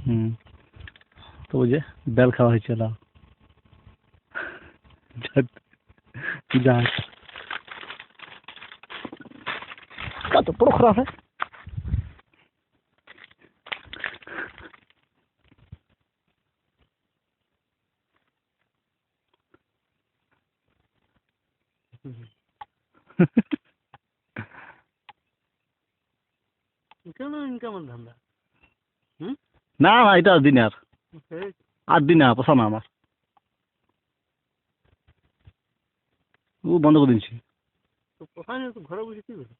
হুম, তো ওই যে বেল খাওয়া হয়েছিল। যাক, কত বড় খারাপ है। ইনকামের ধান্দা। না না, এটা আর দিনে আর দিনে পোষা না আমার, ও বন্ধ করে দিচ্ছি। তো পোষায় না তো ঘরে বসে কি করবে?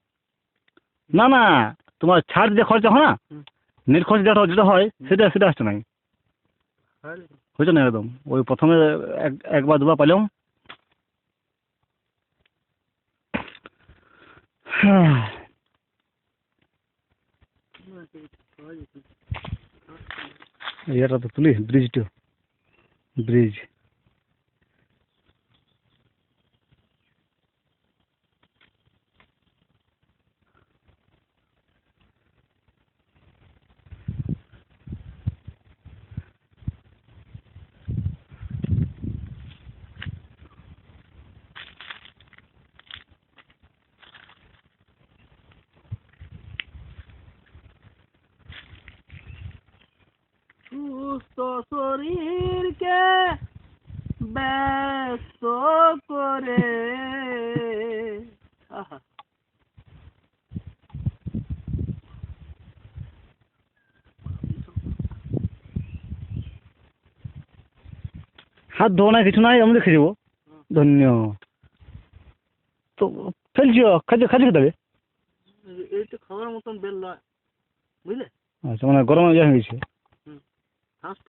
না না, তোমার ছাড় যে খরচা হয় না, নেট খরচ যেটা যেটা হয় সেটা সেটা আসছে নাই, হয়েছে না একদম। ওই প্রথমে একবার দুবার পাইলাম। এটা তো তুলি ব্রিজটা, ব্রিজ। সুস্থ শরীরকে ব্যস্ত করে আহা হাত ধোয়া নাই কিছু নাই, আমি দেখে যাবো। ধন্য। তো ফেলছিও, খাদ্য খাদ্য খেতে হবে। এই তো খাওয়ার মতন বেল নয়, বুঝলে? আচ্ছা, মানে গরম ইয়ে হয়ে গেছে। ফার্স্ট